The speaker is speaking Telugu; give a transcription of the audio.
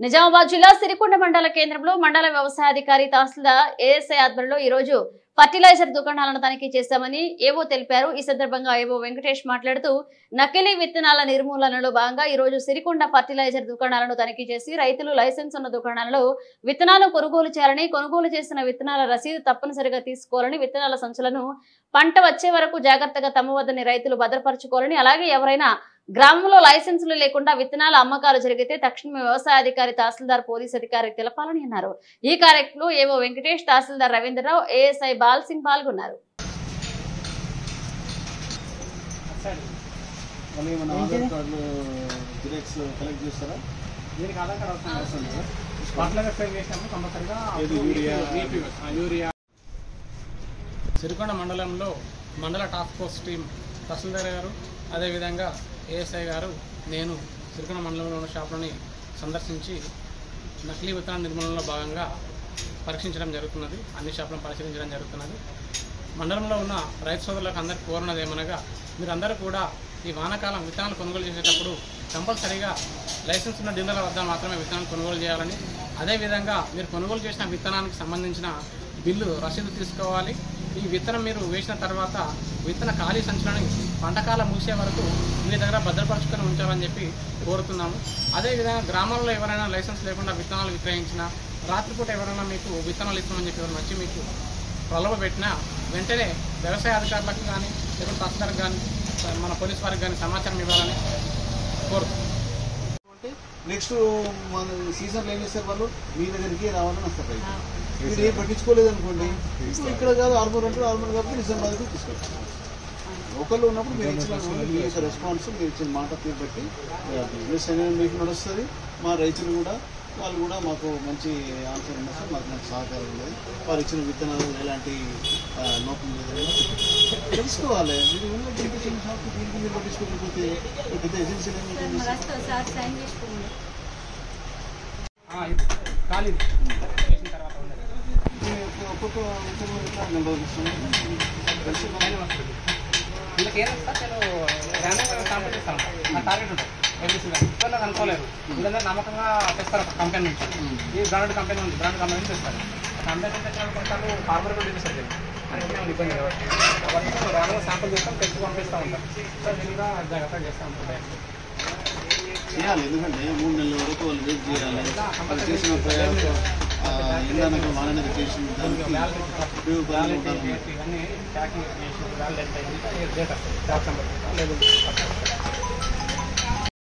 నిజామాబాద్ జిల్లా సిరికొండ మండల కేంద్రంలో మండల వ్యవసాయాధికారి తహసీల్దార్ ఏఎస్ఐ ఆధ్వర్యంలో ఈ రోజు ఫర్టిలైజర్ దుకాణాలను తనిఖీ చేశామని ఏవో తెలిపారు. ఈ సందర్భంగా ఏవో వెంకటేష్ మాట్లాడుతూ నకిలీ విత్తనాల నిర్మూలనలో భాగంగా ఈ రోజు సిరికొండ ఫర్టిలైజర్ దుకాణాలను తనిఖీ చేసి రైతులు లైసెన్స్ ఉన్న దుకాణాలలో విత్తనాలు కొనుగోలు చేయాలని, కొనుగోలు చేసిన విత్తనాల రసీదు తప్పనిసరిగా తీసుకోవాలని, విత్తనాల సంచులను పంట వచ్చే వరకు జాగ్రత్తగా తమ వద్దని రైతులు భద్రపరచుకోవాలని, అలాగే ఎవరైనా గ్రామంలో లైసెన్సులు లేకుండా విత్తనాల అమ్మకాలు జరిగితే తక్షణమే వ్యవసాయాధికారి తహసీల్దార్ పోలీస్ అధికారికి తెలపాలని అన్నారు. ఈ కార్యక్రమంలో ఏవో వెంకటేష్, తహసీల్దార్ రవీంద్రరావు, ఏఎస్ఐ బాల్ సింగ్ పాల్గొన్నారు. సిరికొండ మండలంలో మండల టాస్క్ ఫోర్స్ టీం తహసీల్దార్ గారు, అదేవిధంగా ఏఎస్ఐ గారు, నేను సిరికొండ మండలంలో ఉన్న షాపులని సందర్శించి నకిలీ విత్తనాల నిర్మూలనలో భాగంగా పరీక్షించడం జరుగుతున్నది. అన్ని షాపులను పరిశీలించడం జరుగుతున్నది. మండలంలో ఉన్న రైతు సోదరులకు అందరికీ కోరినది ఏమనగా, మీరందరూ కూడా ఈ వానాకాలం విత్తనాలు కొనుగోలు చేసేటప్పుడు కంపల్సరీగా లైసెన్స్ ఉన్న డీలర్ల వద్ద మాత్రమే విత్తనాలు కొనుగోలు చేయాలని, అదేవిధంగా మీరు కొనుగోలు చేసిన విత్తనానికి సంబంధించిన బిల్లు రసీదు తీసుకోవాలి. ఈ విత్తనం మీరు వేసిన తర్వాత విత్తన ఖాళీ సంచులను పంటకాలం ముగిసే వరకు మీ దగ్గర భద్రపరుచుకొని ఉంచాలని చెప్పి కోరుతున్నాము. అదేవిధంగా గ్రామాల్లో ఎవరైనా లైసెన్స్ లేకుండా విత్తనాలు విక్రయించినా, రాత్రిపూట ఎవరైనా మీకు విత్తనాలు ఇస్తామని చెప్పి ఎవరైనా వచ్చి మీకు ప్రలోభ పెట్టినా వెంటనే వ్యవసాయ అధికారులకు కానీ, లేకపోతే తహసీల్దార్కి కానీ, మన పోలీస్ వారికి కానీ సమాచారం ఇవ్వాలని కోరుతున్నాం. నెక్స్ట్ మన సీజన్లో ఏం చేస్తారు, వాళ్ళు మీ దగ్గరికి రావాలని వస్తారు. మీరు ఏం పట్టించుకోలేదు అనుకోండి, ఇక్కడ కాదు ఆర్మూర్ అంటే ఆర్మూర్ కాబట్టి నిజామాబాద్కి తీసుకెళ్తారు. లోకల్లో ఉన్నప్పుడు మీరు ఇచ్చిన మీ యొక్క రెస్పాన్స్, మీరు ఇచ్చిన మాట తీరుబట్టి బిజినెస్ అనేది మీకు నడుస్తుంది. మా రైతులు కూడా వాళ్ళు కూడా మాకు మంచి ఆన్సర్ ఉన్నారు సార్, మాకు మంచి సహకారం ఉన్నది. వారు ఇచ్చిన విత్తనాలు ఎలాంటి లోపం లేదని తెలుసుకోవాలి. మీరు ఉన్న దీనికి చిన్న షాప్కి దీనికి మీరు పట్టించుకోకపోతే పెద్ద ఏజెన్సీలు ఒక్కొక్క వీళ్ళకి ఏం వస్తా నేను ర్యాండమ్గా శాంపుల్ చేస్తాను. నా టార్గెట్ ఉంటుంది ఎవ్రీ అనుకోలేదు. వీళ్ళందరూ నమ్మకంగా తెస్తారు ఒక కంపెనీ నుంచి. ఈ బ్రాండెడ్ కంపెనీ ఉంది, బ్రాండెడ్ కంపెనీ నుంచి తెస్తారు. కంపెనీ నుంచి తెచ్చిన కొన్నిసార్లు ఫార్మర్ కూడా చూపిస్తారు. అనేది ఇబ్బంది కాబట్టి ర్యాండమ్గా శాంపుల్ చేస్తాం, తెచ్చి పంపిస్తూ ఉంటాం. సో వీళ్ళు కూడా జాగ్రత్తగా చేస్తూ ఉంటారు. చేయాలి, ఎందుకంటే 3 నెలల వరకు వాళ్ళు వెయిట్ చేయాలి. వాళ్ళు చేసిన ప్రయాసం ఎండానక వాననక చేసిన ఇవన్నీ ప్యాకింగ్ చేసి డేటా